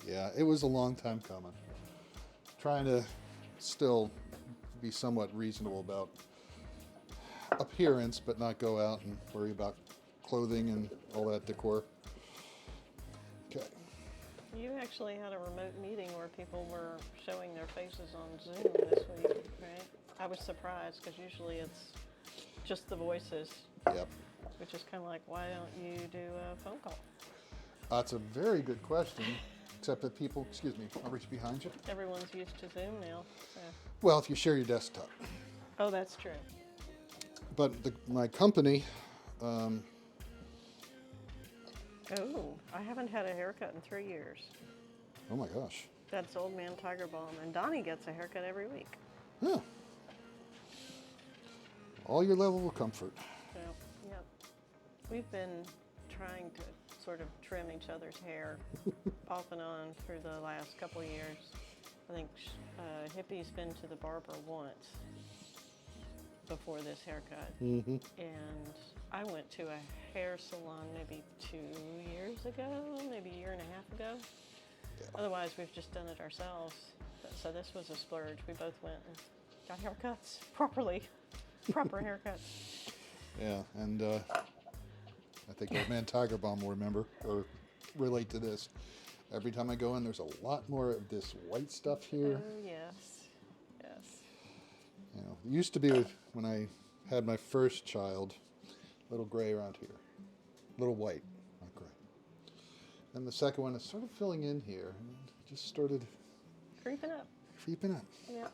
Yeah, it was a long time coming. Trying to still be somewhat reasonable about appearance, but not go out and worry about clothing and all that decor. Okay. You actually had a remote meeting where people were showing their faces on Zoom this week, right? I was surprised because usually it's just the voices, Yep. which is kind of like, why don't you do a phone call? That's a very good question, except that people, excuse me, I'll reach behind you. Everyone's used to Zoom now. So. Well, if you share your desktop. Oh, that's true. But my company, Oh, I haven't had a haircut in 3 years. oh my gosh. That's Old Man Tiger Balm, and Donnie gets a haircut every week. Yeah. All your level of comfort. Yep, yep. We've been trying to sort of trim each other's hair off and on through the last couple of years. I think Hippie's been to the barber once before this haircut. Mm-hmm. And I went to a hair salon maybe 2 years ago, maybe a year and a half ago. Yeah. Otherwise, we've just done it ourselves. So this was a splurge. We both went and got haircuts properly. Proper haircuts. Yeah, and I think Old Man Tiger Balm will remember or relate to this. Every time I go in, there's a lot more of this white stuff here. Oh, yes. Yes. You know, it used to be when I had my first child, a little gray around here, a little white, not gray. And the second one is sort of filling in here, and it just started Creeping up. creeping up. Yeah.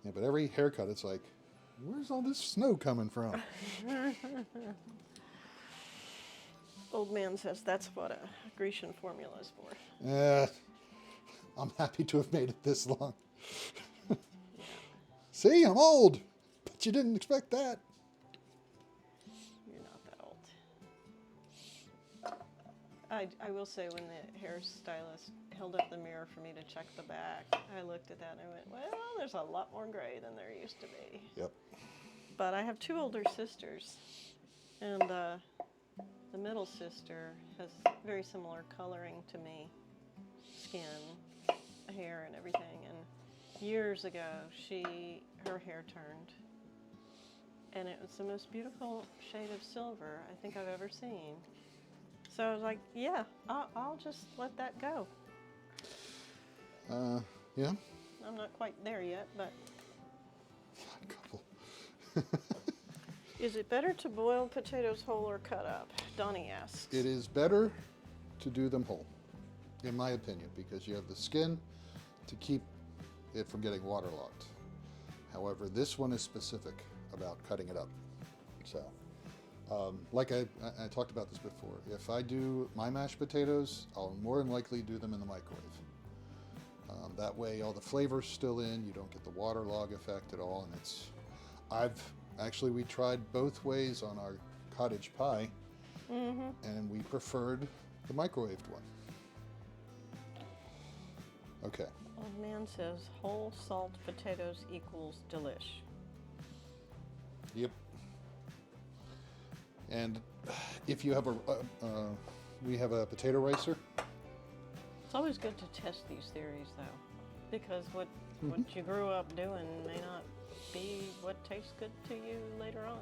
Yeah, but every haircut, it's like, where's all this snow coming from? Old man says that's what a Grecian formula is for. I'm happy to have made it this long. See, I'm old, but you didn't expect that. You're not that old. I will say when the hairstylist held up the mirror for me to check the back, I looked at that and I went, well, there's a lot more gray than there used to be. Yep. But I have 2 older sisters, and the middle sister has very similar coloring to me, skin, hair, and everything. And years ago, her hair turned, and it was the most beautiful shade of silver I think I've ever seen. So I was like, yeah, I'll just let that go. Yeah. I'm not quite there yet, but A couple. is it better to boil potatoes whole or cut up? Donnie asks. It is better to do them whole, in my opinion, because you have the skin to keep it from getting waterlogged. However, this one is specific about cutting it up. So, like I talked about this before, if I do my mashed potatoes, I'll more than likely do them in the microwave. That way all the flavor's still in, you don't get the waterlog effect at all, and we tried both ways on our cottage pie, and we preferred the microwaved one. Okay. Old man says whole salt potatoes equals delish. Yep. And if you have we have a potato ricer. It's always good to test these theories, though, because what you grew up doing may not be what tastes good to you later on.